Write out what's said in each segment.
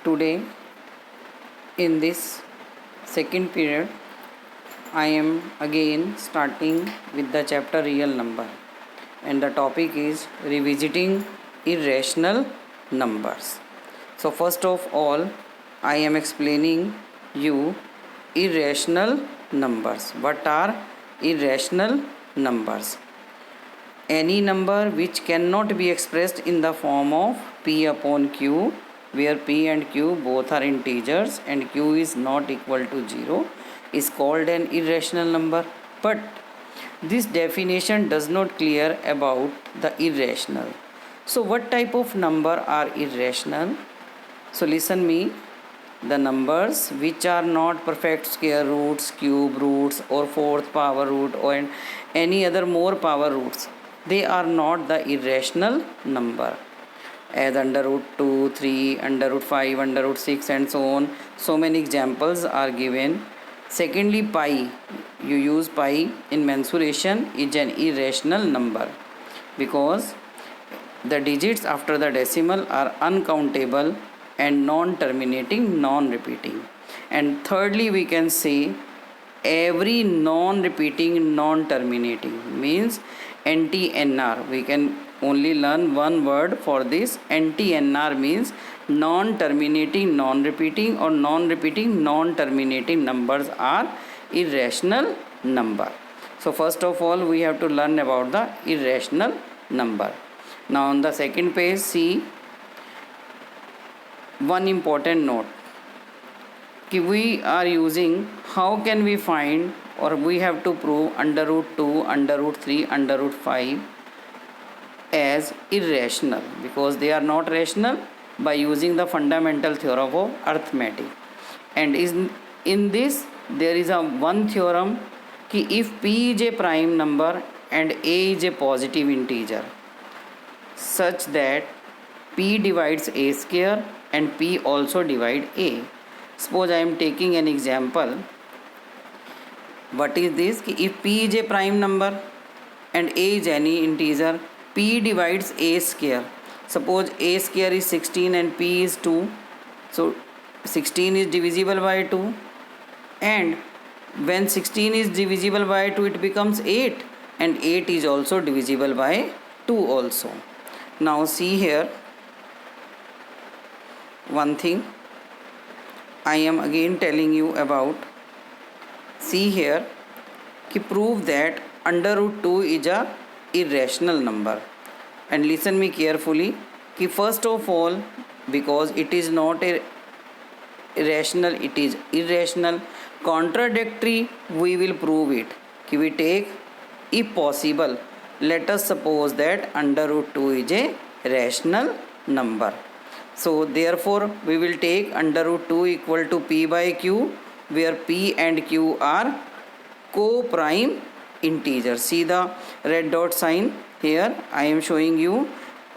Today, in this second period, I am again starting with the chapter Real Number, and the topic is revisiting irrational numbers. So, first of all, I am explaining you irrational numbers. What are irrational numbers? Any number which cannot be expressed in the form of p upon q, where p and q both are integers and q is not equal to 0, is called an irrational number. But this definition does not clear about the irrational. So what type of number are irrational? So listen me. The numbers which are not perfect square roots, cube roots, or fourth power root, or any other more power roots, they are not the irrational number. As under root 2, 3, under root 5, under root 6, and so on. So many examples are given. Secondly, pi. You use pi in mensuration is an irrational number because the digits after the decimal are uncountable and non-terminating, non-repeating. And thirdly, we can say every non-repeating, non-terminating means NTNR. We can only learn one word for this. NTNR means non-terminating, non-repeating, or non-repeating, non-terminating numbers are irrational number. So first of all, we have to learn about the irrational number. Now on the second page, see one important note. We are using how can we find or we have to prove under root 2, under root 3, under root 5 as irrational because they are not rational by using the fundamental theorem of arithmetic. And in this there is a one theorem कि if p is a prime number and a is a positive integer such that p divides a square and p also divide a. Suppose I am taking an example. What is this? If p is a prime number and a is any integer, p divides a square. Suppose a square is 16 and p is 2. So 16 is divisible by 2. And when 16 is divisible by 2, it becomes 8. And 8 is also divisible by 2 also. Now see here. One thing I am again telling you about. See here, prove that under root 2 is a irrational number. And listen me carefully. First of all, because it is not irrational, it is irrational. Contradictory, we will prove it. We take, if possible, let us suppose that under root 2 is a rational number. So therefore we will take under root 2 equal to p by q, where p and q are co-prime integers. See the red dot sign here. I am showing you.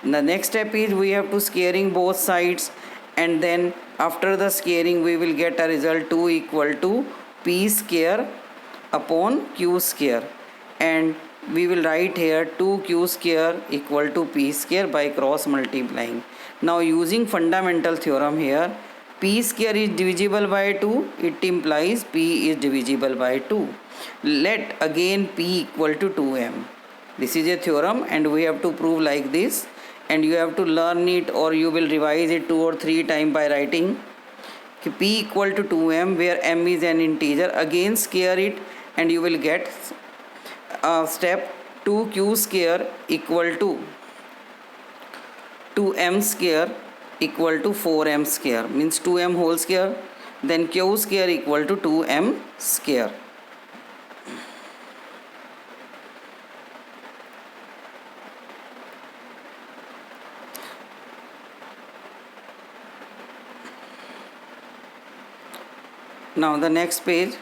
The next step is we have to squaring both sides, and then after the squaring we will get a result 2 equal to p square upon q square, and we will write here 2q square equal to p square by cross multiplying. Now using fundamental theorem here, p square is divisible by 2, it implies p is divisible by 2. Let again p equal to 2m. This is a theorem and we have to prove like this, and you have to learn it or you will revise it 2 or 3 times by writing p equal to 2m, where m is an integer. Again square it and you will get step 2q square equal to 2m square equal to 4m square, means 2m whole square, then q square equal to 2m square. Now the next page.